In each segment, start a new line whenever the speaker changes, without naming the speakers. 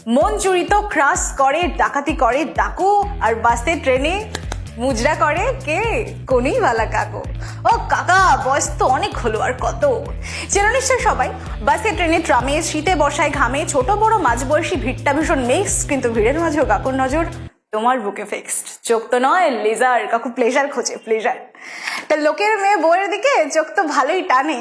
মন চুরি তো ক্রাশ করে, ডাকাতি করে ডাকু, আর বাসে ট্রেনে মুজরা করে কে? কোনিওয়ালা কাকু। ও কাকা, বয়স তো অনেক হলো, আর কত? চেনো নিশ্চয় সবাই। বাসে ট্রেনে ট্রামে শীতে বর্ষায় ঘামে ছোট বড় মাঝবয়সী ভিড়টা ভীষণ মিক্সড, কিন্তু ভিড়ের মাঝেও কাকুর নজর তোমার বুকে ফিক্সড। চোখ তো নয় লেজার, কাকু প্লেজার খোঁজে, প্লেজার। তা লোকের মেয়ে বউয়ের দিকে চোখ তো ভালোই টানে।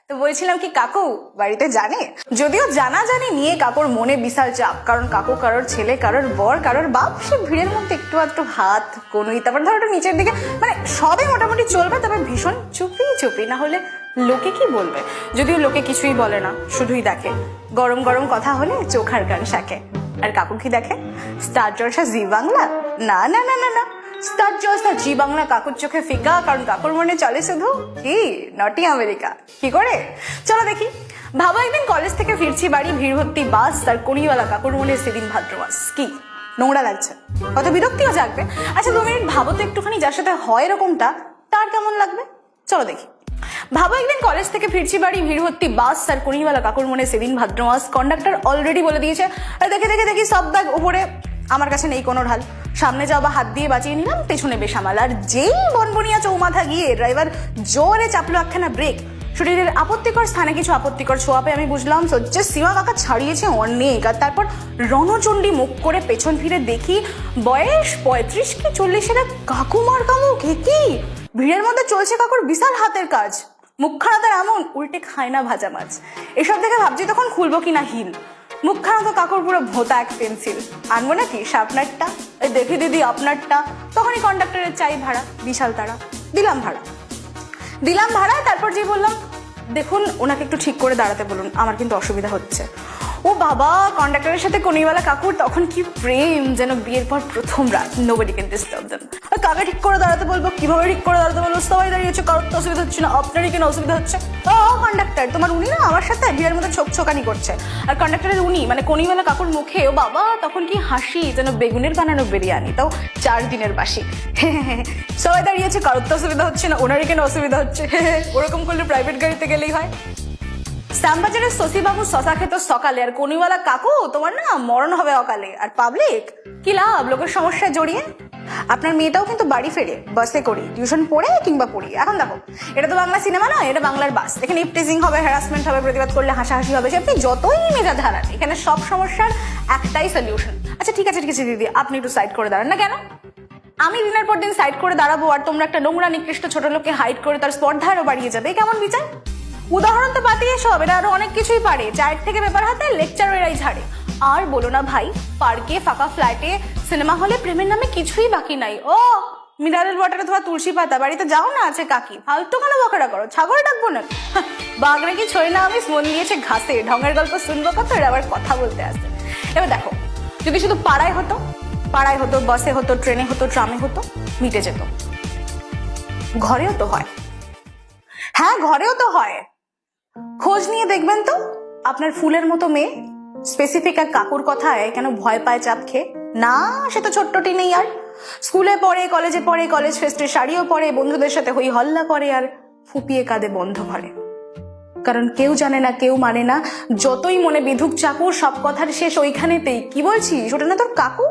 তো বলছিলাম কি কাকু বাড়িতে জানে? যদিও জানা জানি নিয়ে কাকুর মনে বিশাল চাপ, কারণ কাকু কারোর ছেলে, কারোর বর, কারোর বাপ, সে ভিড়ের মধ্যে একটু আধটু হাত কোনোই, তারপর ধরো একটু নিচের দিকে, মানে সবই মোটামুটি চলবে, তবে ভীষণ চুপি চুপি, না হলে লোকে কি বলবে। যদিও লোকে কিছুই বলে না, শুধুই দেখে। গরম গরম কথা হলে চোখার গান শাকে। আর কাকু কি দেখে? স্টার জলসা জি বাংলা? না না না না না, স্টার জলসা জি বাংলা কাকুর চোখে ফিকা, কারণ কাকুর মনে চলে শুধু কি নটি আমেরিকা। কি করে? চলো দেখি। ভাবো একদিন কলেজ থেকে ফিরছি বাড়ি, ভিড় ভর্তি বাস, আর কোনিওয়ালা কাকুর মনে সেদিন ভাদ্র মাস। কি নোংরা লাগছে, কত বিরক্তিও জাগবে। আচ্ছা 2 মিনিট ভাবো তো একটুখানি, যার সাথে হয় এরকমটা তার কেমন লাগবে? চলো দেখি। ভাবো একদিন কলেজ থেকে ফিরছি বাড়ি, ভিড় ভর্তি বাস, আর কোনিওয়ালা কাকুর মনে সেদিন ভাদ্র মাস। কন্ডাক্টর অলরেডি বলে দিয়েছে, দেখে দেখে দেখি সব ব্যাগ উপরে, আমার কাছে নেই কোনো ঢাল। সামনে যাওয়া হাত দিয়ে বাঁচিয়ে নিলাম, পেছনে বেসামাল। আর যেই বনবনিয়া চৌমাথা গিয়ে ড্রাইভার জোরে চাপলো একখানা ব্রেক, শরীরের আপত্তিকর স্থানে কিছু আপত্তিকর ছোঁয়া পেয়ে আমি বুঝলাম সহ্যের সীমা কাকা ছাড়িয়েছে অনেক। আর তারপর রণচণ্ডী মুখ করে পেছন ফিরে দেখি বয়স 35 কি 40 কাকুমার কামুক। কি ভিড়ের মধ্যে চলছে কাকুর বিশাল হাতের কাজ, মুখখানা তার এমন উল্টে খায় না ভাজা মাছ। এসব দেখে ভাবছি তখন খুলবো কিনা হিল। মুখখানা তো কাকুর পুরো ভোতা এক পেন্সিল। আনবো নাকি শার্পনারটা? দেখি দিদি আপনারটা। তখনই কন্ডাক্টরের চাই ভাড়া, বিশাল তারা। দিলাম ভাড়া। তারপর যে বললাম, দেখুন ওনাকে একটু ঠিক করে দাঁড়াতে বলুন, আমার কিন্তু অসুবিধা হচ্ছে। ও বাবা, কন্ডাক্টরের সাথে কোনিওয়ালা কাকুর তখন কি প্রেম, যেন বিয়ের পর প্রথম রাত। Nobody can disturb them. কাকে ঠিক করে দাঁড়াতে বলবো, কিভাবে ঠিক করে দাঁড়াতে বলবো? সবাই দাঁড়িয়েছে, কারোর তো অসুবিধা হচ্ছে না, আপনারই কেন অসুবিধা হচ্ছে? ও কন্ডাক্টর, তোমার উনি না আমার সাথে ভিড়ের মধ্যে ছোকছোকানি করছে। আর কন্ডাক্টরের উনি মানে কোনিওয়ালা কাকুর মুখে ও বাবা তখন কি হাসি, যেন বেগুনের বানানো বিরিয়ানি, তাও 4 দিনের বাসি। সবাই দাঁড়িয়েছে, কারোর তো অসুবিধা হচ্ছে না, ওনারই কেন অসুবিধা হচ্ছে? ওরকম করলে প্রাইভেট গাড়িতে গেলেই হয়। শ্যামবাজারের শশীবাবু শশা খেত সকালে, আর কোনিওয়ালা কাকু তোমার না মরণ হবে অকালে। আর পাবলিক কি লাভ লোকের সমস্যায় জড়িয়ে? আপনার মেয়েটাও কিন্তু বাড়ি ফেরে বাসে করে, টিউশন পড়ে কিংবা পড়ি। এখন দেখো, এটা তো বাংলা সিনেমা নয়, এটা বাংলার বাস। এখানে ইপটিজিং হবে, হ্যারাসমেন্ট হবে, প্রতিবাদ করলে হাসাহাসি হবে, সে আপনি যতই মেজাজ হারান, এখানে সব সমস্যার একটাই সলিউশন। আচ্ছা ঠিক আছে দিদি, আপনি একটু সাইড করে দাঁড়ান না। কেন? আমি দিনের পর দিন সাইড করে দাঁড়াবো, আর তোমরা একটা নোংরা নিকৃষ্ট ছোট লোককে হাইড করে তার স্পর্ধা আরো বাড়িয়ে যাবে? কেমন বিচার? উদাহরণ তো পাতিয়ে সব, এরা আরো অনেক কিছুই পারে। চায়ের থেকে পেপার হাতে লেকচার এরাই ঝাড়ে। আর বলো না ভাই, পার্কে, ফাঁকা ফ্ল্যাটে, সিনেমা হলে প্রেমের নামে কিছুই বাকি নাই। ও মিনারেল ওয়াটারে ধোয়া তুলসী পাতা, বাড়িতে যাও না আছে কাকি, ফালতু কেন বকরা করো? ছাগল ডাকবো না? বাগড়ে কি ছড়ি না আমি, মন দিয়েছে ঘাসে, ঢঙের গল্প শুনবো কত, এর আবার কথা বলতে আসে। এবার দেখো, যদি শুধু পাড়ায় হতো, বাসে হতো, ট্রেনে হতো, ট্রামে হতো, মিটে যেত। ঘরেও তো হয়। হ্যাঁ ঘরেও তো হয়। খোঁজ নিয়ে দেখবেন তো, আপনার ফুলের মতো মেয়ে স্পেসিফিক এক কাকুর কথায় কেন ভয় পায় চাপ খেয়ে? না, সে তো ছোট্টটি নেই আর। স্কুলে পড়ে, কলেজে পড়ে, কলেজ ফেস্টে শাড়িও পরে, বন্ধুদের সাথে হই হল্লা করে, আর ফুপিয়ে কাঁদে বন্ধ ঘরে। কারণ কেউ জানে না, কেউ মানে না, যতই মনে বিধুক চাকুর, সব কথার শেষ ওইখানেতেই। কি বলছিস, ওটা না তোর কাকু?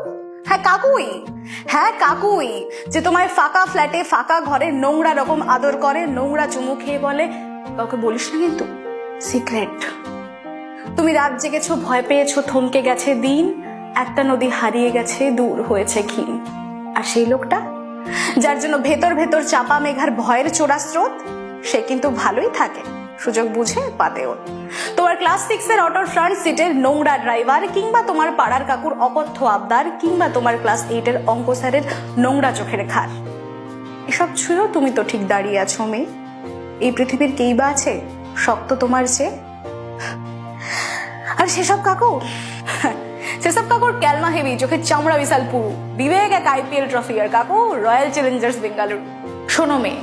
হ্যাঁ কাকুই, যে তোমায় ফাঁকা ফ্ল্যাটে, ফাঁকা ঘরে নোংরা রকম আদর করে, নোংরা চুমু খেয়ে বলে, কাউকে বলিস না কিন্তু, সিক্রেট। তুমি রাত জেগেছো, ভয় পেয়েছো, থমকে গেছে দিন, একটা নদী হারিয়ে গেছে, দূর হয়েছে ক্ষীণ। আর সেই লোকটা যার জন্য ভেতর ভেতর চাপা মেঘার ভয়ের চোরা স্রোত, সে কিন্তু ভালোই থাকে, সুযোগ বুঝে পাতেও। তোমার ক্লাস 6 এর অটোর ফ্রন্ট সিটের নোংরা ড্রাইভার, কিংবা তোমার পাড়ার কাকুর অকথ্য আবদার, কিংবা তোমার ক্লাস 8 এর অঙ্ক স্যারের নোংরা চোখের খার, এসব ছুঁয়েও তুমি তো ঠিক দাঁড়িয়ে আছো মেয়ে। এই পৃথিবীর কেই বা আছে শক্ত তোমার চেয়ে? আর সেসব কাকুর ক্যালমা হেভি, চোখের চামড়া বিশাল পুরু, বিবেক এক IPL ট্রফি, আর কাকু রয়্যাল চ্যালেঞ্জার্স বেঙ্গালুরু। শোনো মেয়ে,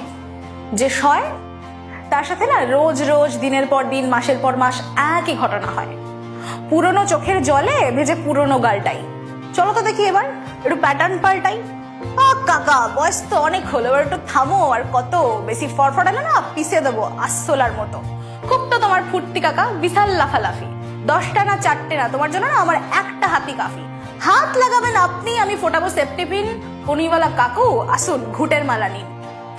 যে সয় তার সাথে না রোজ রোজ, দিনের পর দিন, মাসের পর মাস একই ঘটনা হয়। পুরনো চোখের জলে ভেজে পুরনো গালটাই। চলো তো দেখি এবার একটু প্যাটার্ন পাল্টাই। কাকা বয়স তো অনেক হলো, এবার একটু থামো। আর কত বেশি ফরফরালে না পিষে দেবো আসলার মতো। খুব তো তোমার ফুর্তি কাকা, বিশাল লাফালাফি। 10টা না 4টে না, তোমার জন্য না আমার একটা হাতি কাফি। হাত লাগাবেন আপনি, আমি ফোটাবো সেফটি পিন। কোনিওয়ালা কাকু আসুন, ঘুটের মালা নিন।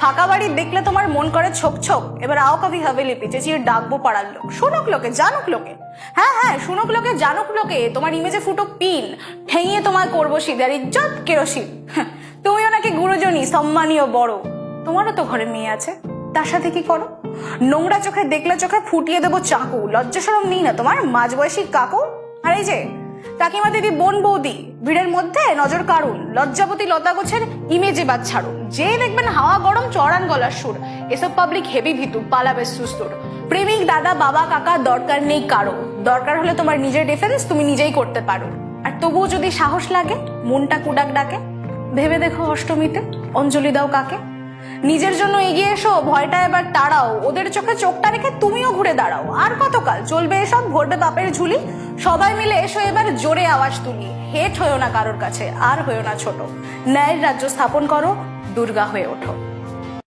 ফাঁকা বাড়ি দেখলে তোমার মন করে ছোক ছোক, এবার আও কবি হাভেলি চেঁচিয়ে ডাকবো পাড়ার লোক, শুনুক লোকে জানুক লোকে। হ্যাঁ হ্যাঁ, শুনুক লোকে জানুক লোকে, তোমার ইমেজে ফুটো পিন, ঠেঙিয়ে তোমায় করবো সিদার ইজ্জত কেরোসিন। তুমিও নাকি গুরুজনী, সম্মানীয় বড়, তোমারও তো ঘরে মেয়ে আছে, তার সাথে কি করো? নোংরা চোখে দেখলে চোখে ফুটিয়ে দেবো চাকু, লজ্জা শরম নেই না তোমার, মাঝবয়সী কাকু? আর এই যে কাকিমা দিদি বোন বৌদি, ভিড়ের মধ্যে নজর কাড়ুন, লজ্জাবতী লতা গোছের ইমেজে বাদ ছাড়ুন। যে দেখবেন হাওয়া গরম চড়ান গলার সুর, এসব পাবলিক হেভি ভিতু, পালাবে সুস্থুর। প্রেমিক দাদা বাবা কাকা দরকার নেই কারো, দরকার হলে তোমার নিজের ডিফেন্স তুমি নিজেই করতে পারো। আর তবুও যদি সাহস লাগে, মনটা কুডাক ডাকে, ভেবে দেখো অষ্টমীতে অঞ্জলি দাও কাকে। নিজের জন্য এগিয়ে এসো, ভয়টা এবার তাড়াও, ওদের চোখে চোখটা রেখে তুমিও ঘুরে দাঁড়াও। আর কতকাল চলবে এসব, ভরবে বাপের ঝুলি? সবাই মিলে এসো এবার জোরে আওয়াজ তুলি, হেট হয়েও না কারোর কাছে, আর হয়েও না ছোট, ন্যায়ের রাজ্য স্থাপন করো, দুর্গা হয়ে ওঠো।